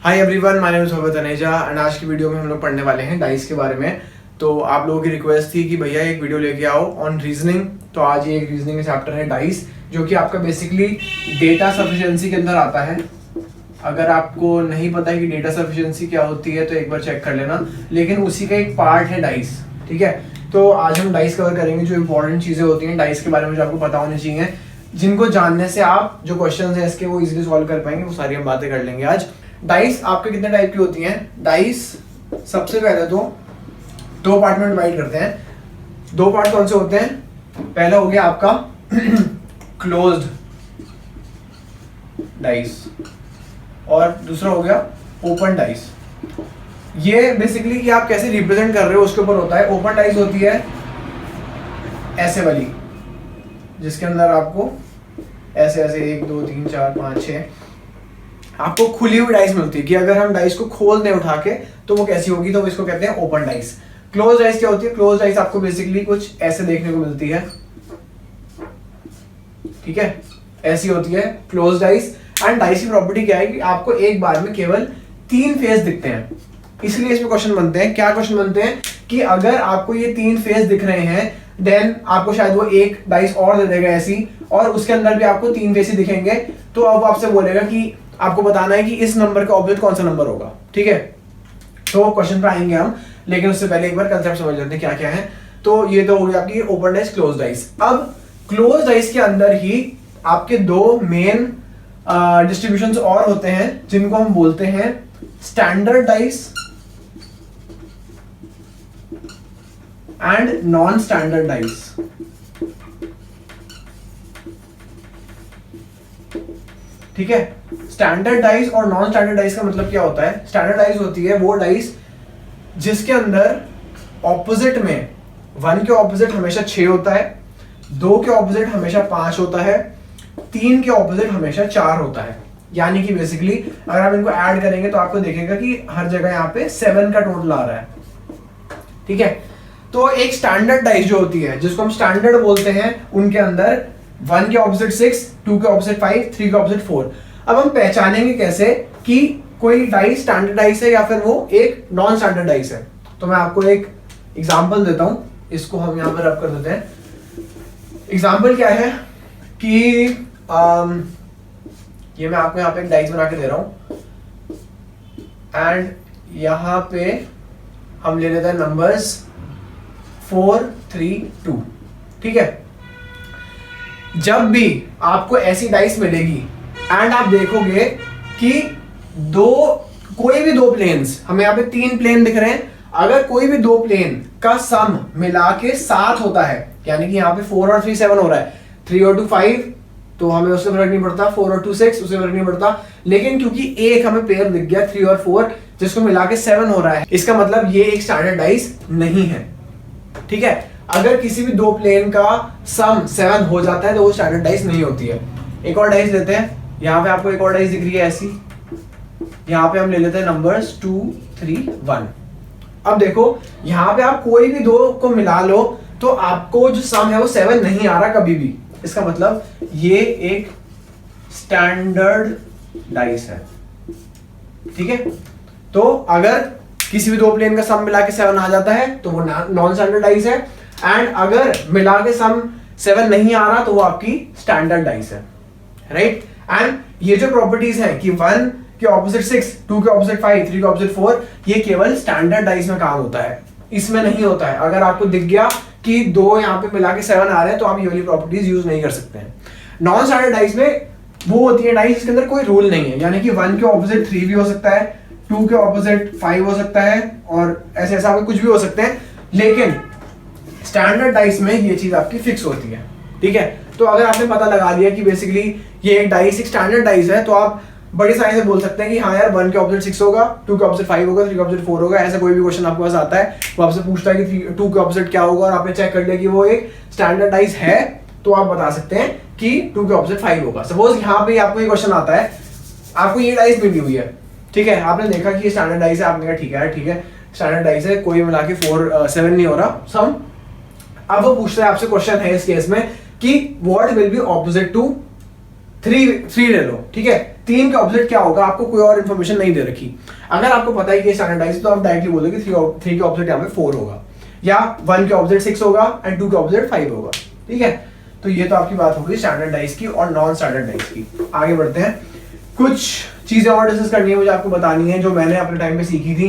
Hi everyone, my name is Bhagat Taneja and आज की video में हम लोग पढ़ने वाले हैं डाइस के बारे में। तो आप लोगों की रिक्वेस्ट थी कि भैया एक वीडियो लेके आओ ऑन रीजनिंग। तो आज ये एक रीजनिंग का चैप्टर है डाइस, जो कि आपका बेसिकली डेटा सफिशिएंसी के अंदर आता है। अगर आपको नहीं पता है कि डेटा सफिशिएंसी क्या होती है तो एक बार चेक कर लेना, लेकिन उसी का एक पार्ट है डाइस। ठीक है, तो आज हम डाइस कवर करेंगे। जो इंपॉर्टेंट चीजें होती हैं डाइस के बारे में जो आपको पता होनी चाहिए, जिनको जानने से आप जो क्वेश्चन है इसके वो इजीली सॉल्व कर पाएंगे, वो सारी हम बातें कर लेंगे आज। डाइस आपके कितने टाइप की होती हैं? डाइस सबसे पहले तो दो पार्ट में डिवाइड करते हैं। दो पार्ट कौन से होते हैं? पहला हो गया आपका क्लोज्ड डाइस और दूसरा हो गया ओपन डाइस। ये बेसिकली कि आप कैसे रिप्रेजेंट कर रहे हो उसके ऊपर होता है। ओपन डाइस होती है ऐसे वाली, जिसके अंदर आपको ऐसे ऐसे 1 2 3 4 5 6 आपको खुली हुई डाइस मिलती है कि अगर हम डाइस को खोल दें उठा के तो वो कैसी होगी, तो इसको कहते हैं ओपन डाइस। क्लोज डाइस क्या होती है? क्लोज डाइस आपको बेसिकली कुछ ऐसे देखने को मिलती है। ठीक है, ऐसी होती है क्लोज डाइस। एंड डाइस की प्रॉपर्टी क्या है कि आपको एक बार में केवल 3 फेस दिखते हैं, इसलिए इसमें क्वेश्चन बनते हैं। क्या क्वेश्चन बनते हैं कि अगर आपको ये 3 फेस दिख रहे हैं देन आपको शायद वो एक डाइस और दे देगा ऐसी, और उसके अंदर भी आपको 3 फेस ही दिखेंगे। तो अब आपसे बोलेगा कि आपको बताना है कि इस नंबर का ऑपोजिट कौन सा नंबर होगा। ठीक है, तो क्वेश्चन पे आएंगे हम, लेकिन उससे पहले एक बार कंसेप्ट समझ लेते हैं क्या क्या है। तो ये तो हो गई आपकी ओपन डाइस, क्लोज डाइस। अब क्लोज डाइस के अंदर ही आपके दो मेन डिस्ट्रीब्यूशंस और होते हैं, जिनको हम बोलते हैं standard dice and non standard dice. ठीक है, स्टैंडर्ड डाइस और नॉन स्टैंडर्ड डाइस का मतलब क्या होता है? स्टैंडर्ड डाइस होती है वो डाइस जिसके अंदर ऑपोजिट में 1 के ऑपोजिट हमेशा 6 होता है, 2 के ऑपोजिट हमेशा 5 होता है, 3 के ऑपोजिट हमेशा 4 होता है। यानी कि बेसिकली अगर आप इनको ऐड करेंगे तो आपको देखेगा कि हर जगह यहाँ पे 7 का टोटल आ रहा है। ठीक है, तो एक स्टैंडर्ड डाइस जो होती है, जिसको हम स्टैंडर्ड बोलते हैं, उनके अंदर 1 के ऑपोजिट 6, 2 के ऑपोजिट 5, 3 के ऑपोजिट 4। अब हम पहचानेंगे कैसे कि कोई डाइस स्टैंडर्ड डाइस है या फिर वो एक नॉन स्टैंडर्ड डाइस है? तो मैं आपको एक एग्जांपल देता हूं, इसको हम यहां पर रब कर देते हैं। एग्जांपल क्या है कि ये मैं आपको यहां पे एक डाइस बना के दे रहा हूं एंड यहां पे हम ले लेते हैं नंबर्स 4 3 2। ठीक है, जब भी आपको ऐसी डाइस मिलेगी एंड आप देखोगे कि कोई भी दो प्लेन्स, हमें यहाँ पे 3 प्लेन दिख रहे हैं, अगर कोई भी 2 प्लेन का सम मिला के 7 होता है, यानी कि यहाँ पे 4 और 3 7 हो रहा है, 3 और 2 5, तो हमें उससे फर्क नहीं पड़ता, 4 और 2 6 उससे फर्क नहीं पड़ता। लेकिन क्योंकि एक हमें पेयर दिख गया 3 और 4 जिसको मिला के 7 हो रहा है, इसका मतलब ये एक स्टैंडर्ड डाइस नहीं है। ठीक है, अगर किसी भी 2 प्लेन का सम 7 हो जाता है तो वो स्टैंडर्ड डाइस नहीं होती है। एक और डाइस लेते हैं, यहाँ पे आपको एक और डाइस दिख रही है ऐसी, यहाँ पे हम ले लेते हैं नंबर्स 2 3 1। अब देखो यहाँ पे आप कोई भी 2 को मिला लो तो आपको जो सम है वो 7 नहीं आ रहा कभी भी। इसका मतलब ये एक स्टैंडर्ड डाइस है। ठीक है, तो अगर किसी भी 2 प्लेन का सम मिला के 7 आ जाता है तो वो नॉन स्टैंडर्ड डाइस है, एंड अगर मिला के सम 7 नहीं आ रहा तो वो आपकी स्टैंडर्ड डाइस है। राइट, एंड ये जो प्रॉपर्टीज है कि 1 के ऑपोजिट 6, 2 के ऑपोजिट 5, 3 के ऑपोजिट 4, ये केवल स्टैंडर्ड डाइस में काम होता है, इसमें नहीं होता है। अगर आपको दिख गया कि 2 यहाँ पे मिला के 7 आ रहे हैं तो आप ये वाली प्रॉपर्टीज यूज नहीं कर सकते हैं। नॉन स्टैंडर्ड डाइस में वो होती है डाइस जिसके अंदर कोई रूल नहीं है, यानी कि 1 के ऑपोजिट 3 भी हो सकता है, 2 के ऑपोजिट 5 हो सकता है, और ऐसे ऐसा कुछ भी हो सकते हैं। लेकिन स्टैंडर्ड डाइस में ये चीज आपकी फिक्स होती है। ठीक है, तो अगर आपने पता लगा लिया कि बेसिकली ये एक डाइस एक स्टैंडर्ड डाइस है, तो आप बड़ी सारी से बोल सकते हैं कि हाँ यार 1 के ऑपोजिट 6 होगा, 2 के ऑपोजिट 5 होगा, 3 के ऑपोजिट 4 होगा। ऐसा कोई भी क्वेश्चन आपके पास आता है, वो आपसे पूछता है कि 2 के ऑपोजिट क्या होगा, और आपने चेक कर लिया कि वो एक स्टैंडर्ड डाइस है, तो आप बता सकते हैं कि 2 के ऑपोजिट 5 होगा। सपोज यहाँ पे आपको ये क्वेश्चन आता है, आपको ये डाइस मिली हुई है। ठीक है, आपने देखा कि ये स्टैंडर्ड डाइस है, आपने कहा ठीक है, ठीक है स्टैंडर्ड डाइस है, कोई मिला के 7 नहीं हो रहा सम। अब वो पूछता है आपसे, क्वेश्चन है इस केस में कि what will be opposite to 3 ले लो। ठीक है, 3 के ऑपोजिट क्या होगा, आपको कोई और इन्फॉर्मेशन नहीं दे रखी। अगर आपको पता है कि स्टैंडर्डाइज तो आप डायरेक्टली बोलोगे 3 के ऑपोजिट यहाँ पे 4 होगा, या 1 के ऑपोजिट 6 होगा एंड 2 के ऑपोजिट 5 होगा। ठीक है, तो ये तो आपकी बात होगी स्टैंडर्डाइज की और नॉन स्टैंडर्डाइज की। आगे बढ़ते हैं, कुछ चीजें और डिस्कस करनी है मुझे, आपको बतानी है जो मैंने अपने टाइम पे सीखी थी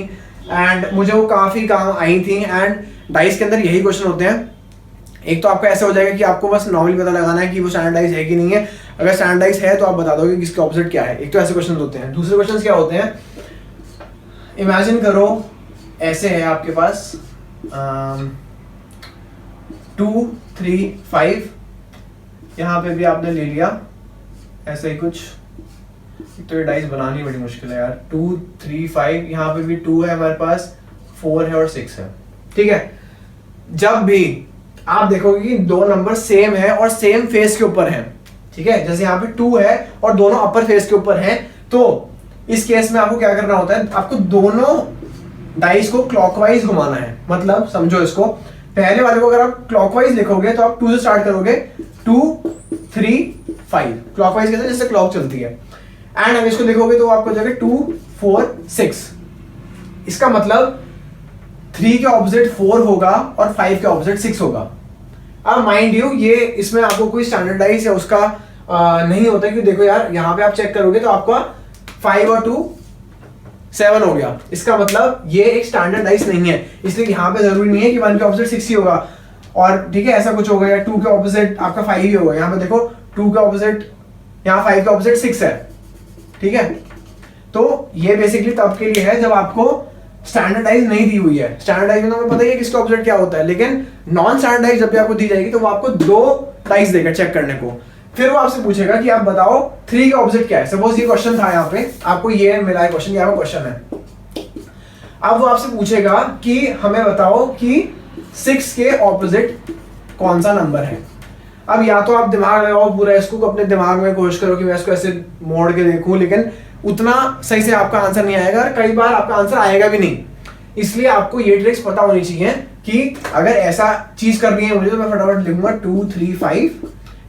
एंड मुझे वो काफी काम आई थी। एंड डाइस के अंदर यही क्वेश्चन होते हैं। एक तो आपका ऐसा हो जाएगा कि आपको बस नॉर्मली पता लगाना है कि वो स्टैंडर्डाइज है कि नहीं है। अगर स्टैंडर्डाइज है तो आप बता दोगे कि इसके ऑपोजिट क्या है। एक तो ऐसे क्वेश्चन होते हैं। दूसरे क्वेश्चन क्या होते हैं, इमेजिन करो ऐसे है आपके पास 2 3 5, यहाँ पे भी आपने ले लिया ऐसे ही कुछ। तो ये डाइस बनानी बड़ी मुश्किल है यार। 2 3 5, यहाँ पे भी 2 है हमारे पास, 4 है और 6 है। ठीक है, जब भी आप देखोगे कि दो नंबर सेम है और सेम फेस के ऊपर हैं, ठीक है, जैसे यहाँ पे 2 है और दोनों अपर फेस के ऊपर हैं, तो इस केस में आपको क्या करना होता है, आपको दोनों डाइस को क्लॉकवाइज घुमाना है। मतलब समझो इसको, पहले वाले को अगर आप क्लॉकवाइज लिखोगे तो आप 2 से स्टार्ट करोगे, 2 3 5 क्लॉकवाइज कैसे, जैसे क्लॉक चलती है। एंड अगर इसको लिखोगे तो आपको जाएगा 2 4 6। इसका मतलब 3 के ऑपोजिट 4 होगा और 5 के ऑपोजिट 6 होगा। अब माइंड यू, ये इसमें आपको कोई स्टैंडर्डाइज या उसका नहीं होता, क्योंकि देखो यार यहाँ पे आप चेक करोगे तो आपका 5 और 2 7 हो गया। इसका मतलब ये एक स्टैंडर्डाइज नहीं है, इसलिए यहाँ पे जरूरी नहीं है कि 1 के ऑपोजिट 6 ही होगा और ठीक है ऐसा कुछ होगा, या 2 के ऑपोजिट आपका 5 ही होगा। यहाँ पे देखो 2 के ऑपोजिट, यहाँ 5 के ऑपोजिट 6 है। ठीक है, तो ये बेसिकली तब के लिए है जब आपको स्टैंडर्डाइज नहीं दी हुई है। स्टैंडर्डाइज में तो हमें पता ही है किसका ऑपोजिट क्या होता है, लेकिन नॉन स्टैंडर्डाइज जब भी आपको दी जाएगी तो वो आपको 2 डाइस देगा चेक करने को। फिर वो आपसे पूछेगा कि आप बताओ 3 का ऑपोजिट क्या है। सपोज ये क्वेश्चन था, यहाँ पे आपको ये मिला है क्वेश्चन, यहाँ पे क्वेश्चन है। अब वो आपसे पूछेगा कि हमें बताओ कि 6 के ऑपोजिट कौन सा नंबर है। अब या तो आप दिमाग लगाओ पूरा, इसको अपने दिमाग में कोशिश करो कि मैं इसको ऐसे मोड़ के देखूं, लेकिन उतना सही से आपका आंसर नहीं आएगा और कई बार आपका आंसर आएगा भी नहीं। इसलिए आपको ये ट्रिक्स पता होनी चाहिए कि अगर ऐसा चीज करनी है मुझे तो मैं फटाफट लिखूंगा 2 3 5,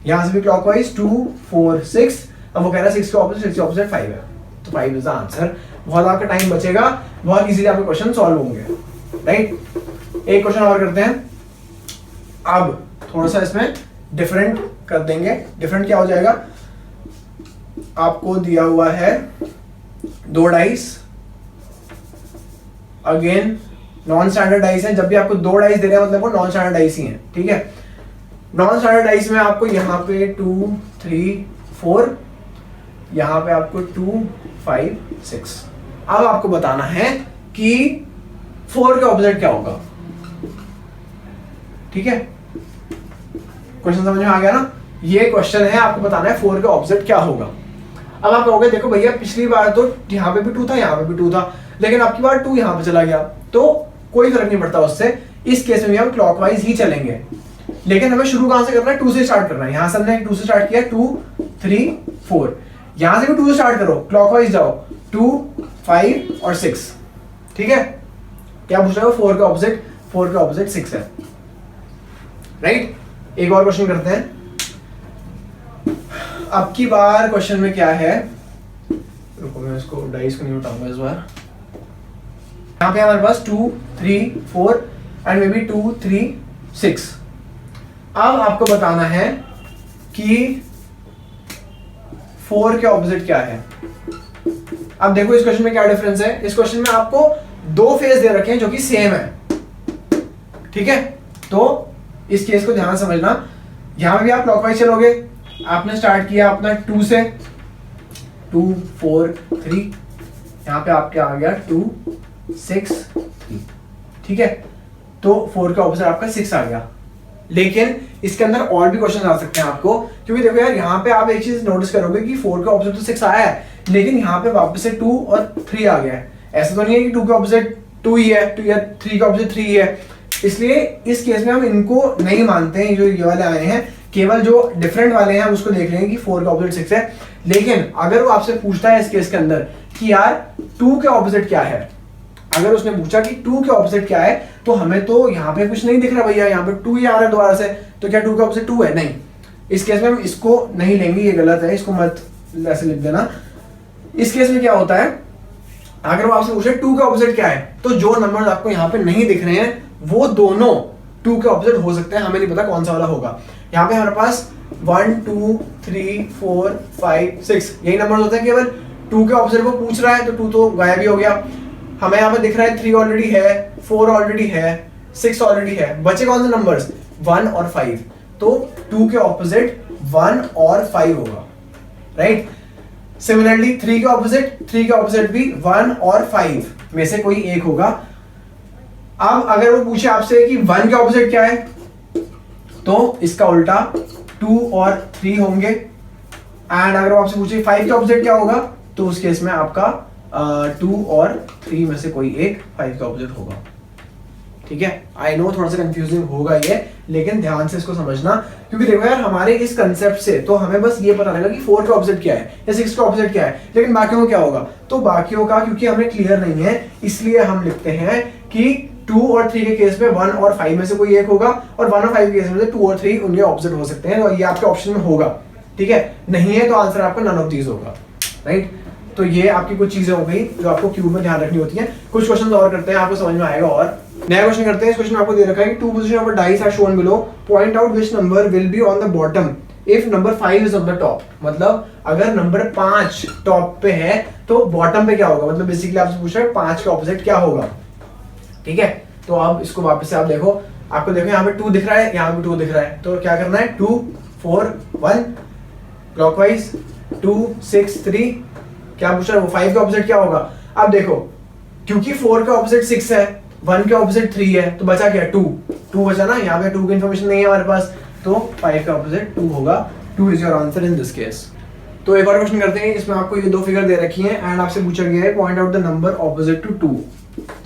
यहां से भी क्लॉकवाइज 2 4 6। अब वो कह रहा है 6 के ऑपोजिट 5 है, तो 5 इज द आंसर। बहुत आपका टाइम बचेगा, बहुत इजीली आपके क्वेश्चन सॉल्व होंगे। राइट, एक क्वेश्चन और करते हैं। अब थोड़ा सा इसमें डिफरेंट कर देंगे। डिफरेंट क्या हो जाएगा, आपको दिया हुआ है 2 dice, again non standard dice है। जब भी आपको 2 डाइस दे रहे हैं मतलब वो नॉन स्टैंडर्ड डाइस ही है। ठीक है, नॉन स्टैंडर्ड डाइस में आपको यहाँ पे 2 3 4, यहाँ पे आपको 2 5 6। अब आपको बताना है कि 4 के ऑपोजिट क्या होगा। ठीक है, क्वेश्चन समझ में आ गया ना। ये क्वेश्चन है, आपको बताना है 4 के ऑपोजिट क्या होगा। अब आप कहोगे देखो भैया पिछली बार तो यहाँ पे भी 2 था, यहाँ पे भी 2 था, लेकिन अब की बार 2 यहाँ पे चला गया, तो कोई फर्क नहीं पड़ता उससे। इस केस में भी हम क्लॉकवाइज ही चलेंगे, लेकिन हमें शुरू कहां से करना है, 2 से स्टार्ट करना है। यहाँ से हमने 2 से स्टार्ट किया, 2 3 4, यहाँ से भी 2 से स्टार्ट करो, क्लॉकवाइज जाओ, 2 5 और 6। ठीक है, क्या पूछ रहे हो, 4 के ऑपोजिट 6 है। राइट, एक और क्वेश्चन करते हैं। अब की बार क्वेश्चन में क्या है, रुको मैं इसको डाइस को नहीं उठाऊंगा इस बार। यहाँ पे हमारे पास 2 3 4 एंड मे बी 2 3 6। अब आपको बताना है कि 4 के ऑपोजिट क्या है। अब देखो इस क्वेश्चन में क्या डिफरेंस है। इस क्वेश्चन में आपको 2 फेस दे रखे हैं जो कि सेम है। ठीक है, तो इस केस को ध्यान समझना। यहां पे भी आप क्लॉकवाइज चलोगे, आपने स्टार्ट किया अपना 2 से, 2 4 3, यहाँ पे आपके आ गया 2 6 3। ठीक है, तो 4 के ऑपोजिट आपका 6 आ गया। लेकिन इसके अंदर और भी क्वेश्चन आ सकते हैं आपको, क्योंकि देखो यार यहाँ पे आप एक चीज नोटिस करोगे कि 4 के ऑपोजिट तो 6 आया है, लेकिन यहाँ पे वापस से 2 और 3 आ गया है। ऐसा तो नहीं है कि 2 के ऑपोजिट 2 ही है, 2 या 3 के ऑपोजिट 3 ही है। इसलिए इस केस में हम इनको नहीं मानते हैं, जो ये वाले आए हैं, केवल जो डिफरेंट वाले हैं उसको देख लेंगे कि 4 का ऑपोजिट 6 है। लेकिन अगर वो आपसे पूछता है इस केस के अंदर कि यार 2 के ऑपोजिट क्या है, अगर उसने पूछा कि 2 के ऑपोजिट क्या है, तो हमें तो यहाँ पे कुछ नहीं दिख रहा भैया, यहाँ पे 2 ही आ रहा है दोबारा से, तो क्या 2 का ऑपोजिट 2 है? नहीं, इस केस में हम इसको नहीं लेंगे, ये गलत है, इसको मत ऐसे लिख देना। इस केस में क्या होता है, अगर वो आपसे पूछे 2 के ऑपोजिट क्या है, तो जो नंबर आपको यहाँ पे नहीं दिख रहे हैं वो दोनों 2 के ऑपोजिट हो सकते हैं, हमें नहीं पता कौन सा वाला होगा। यहाँ पे हमारे पास 1 2 3 4 5 6 यही नंबर होते हैं, केवल 2 के ऑपोजिट वो पूछ रहा है तो 2 तो गायब ही हो गया। हमें यहाँ पे दिख रहा है 3 ऑलरेडी है, 4 ऑलरेडी है, 6 ऑलरेडी है, बचे कौन से नंबर्स 1 और 5, तो 2 के ऑपोजिट 1 और 5 होगा, राइट। सिमिलरली 3 के ऑपोजिट भी 1 और 5 में से कोई एक होगा। अब अगर वो पूछे आपसे कि 1 के ऑपोजिट क्या है, तो इसका उल्टा 2 और 3 होंगे। एंड अगर वो आपसे पूछे 5 के ऑपोजिट क्या होगा, तो उस केस में आपका 2 और 3 में से कोई एक 5 का ऑपोजिट होगा। ठीक है, आई नो थोड़ा सा कंफ्यूजिंग होगा ये, लेकिन ध्यान से इसको समझना, क्योंकि देखो यार हमारे इस कंसेप्ट से तो हमें बस ये पता लगेगा कि 4 का ऑपोजिट क्या है या 6 का ऑपोजिट क्या है, लेकिन बाकियों का क्या होगा। तो बाकियों का क्योंकि हमें क्लियर नहीं है, इसलिए हम लिखते हैं कि 2 और 3 के केस में 1 और 5 में से कोई एक होगा, और 1 और 5 के केस में से 2 और 3 उनके ऑपोजिट हो सकते हैं, तो ये आपके ऑप्शन में होगा। ठीक है, नहीं है तो आंसर आपका नन ऑफ दीज होगा, राइट। तो ये आपकी कुछ चीजें हो गई जो आपको क्यूब में ध्यान रखनी होती है। कुछ क्वेश्चन और करते हैं, आपको समझ में आएगा। और नया क्वेश्चन करते हैं। इस क्वेश्चन में आपको दे रखा है कि 2 position of dice are shown below, point out which number will be on the bottom if number 5 is on the top. मतलब अगर नंबर 5 टॉप पे है तो बॉटम पे क्या होगा, मतलब बेसिकली आपसे पूछ रहा है 5 का ऑपोजिट क्या होगा। ठीक है, तो अब इसको वापस से आप देखो, आपको देखो यहाँ पे 2 दिख रहा है, यहाँ पे 2 दिख रहा है, तो क्या करना है 2 4 1 क्लॉकवाइज, 2 6 3, क्या पूछ रहा है वो 5 का ऑपोजिट क्या होगा। अब देखो क्योंकि 4 का ऑपोजिट 6 है, 1 का ऑपोजिट 3 है, तो बचा क्या 2 बचा ना, यहाँ पे 2 की इन्फॉर्मेशन नहीं है हमारे पास, तो 5 का ऑपोजिट 2 होगा। 2 is your answer in this case. तो एक और क्वेश्चन करते हैं, इसमें आपको ये 2 फिगर दे रखी हैं एंड आपसे पूछा गया है point out the number opposite to 2।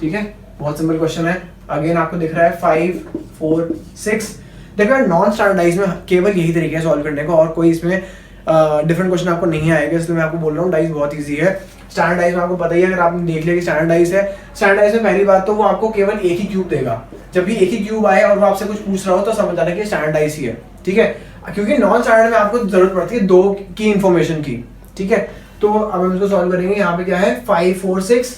ठीक है, बहुत सिंपल क्वेश्चन है। अगेन आपको दिख रहा है 5 4 6। देखो नॉन स्टैंडर्डाइज में केवल यही तरीका है सॉल्व करने का, और कोई इसमें डिफरेंट क्वेश्चन आपको नहीं आएगा, इसलिए मैं आपको बोल रहा हूँ डाइस बहुत इजी है। स्टैंडर्डाइज में आपको पता ही है, अगर आपने देख लिया कि स्टैंडर्डाइज है, स्टैंडर्डाइज में पहली बात तो वो आपको केवल एक ही क्यूब देगा। जब भी एक ही क्यूब आए और वो आपसे कुछ पूछ रहा हो तो समझ आना कि स्टैंडर्डाइज ही है। ठीक है, क्योंकि नॉन स्टैंडर्ड में आपको जरूरत पड़ती है 2 की इंफॉर्मेशन की। ठीक है, तो अब हम इसको सॉल्व करेंगे। यहाँ पे क्या है 5 4 6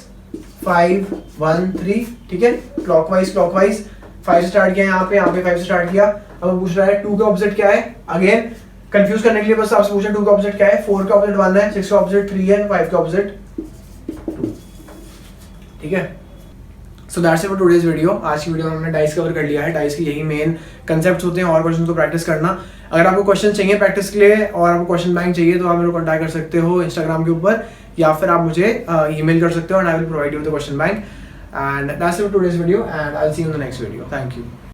5 1 3। ठीक है, क्लॉकवाइज 5 से स्टार्ट किया, यहाँ पे 5 से स्टार्ट किया। अब पूछ रहा है 2 का ऑपोजिट क्या है। अगेन कंफ्यूज करने के लिए बस आपसे पूछा 2 का ऑपोजिट क्या है, 4 का ऑपोजिट 1 है, 6 का ऑपोजिट 3 है, 5 का ऑपोजिट 2। ठीक है, so that's it for today's video. आज की वीडियो में हमने डाइस कवर कर लिया है। डाइस के यही मेन कंसेप्ट्स होते हैं, और क्वेश्चन को प्रैक्टिस करना। अगर आपको क्वेश्चन चाहिए प्रैक्टिस के लिए और आपको क्वेश्चन बैंक चाहिए तो आप मेरे को कॉन्टैक्ट कर सकते हो इंस्टाग्राम के ऊपर, या फिर आप मुझे ईमेल कर सकते हो and I will provide you the question bank. And that's it for today's video and I will see you in the next video. Thank you.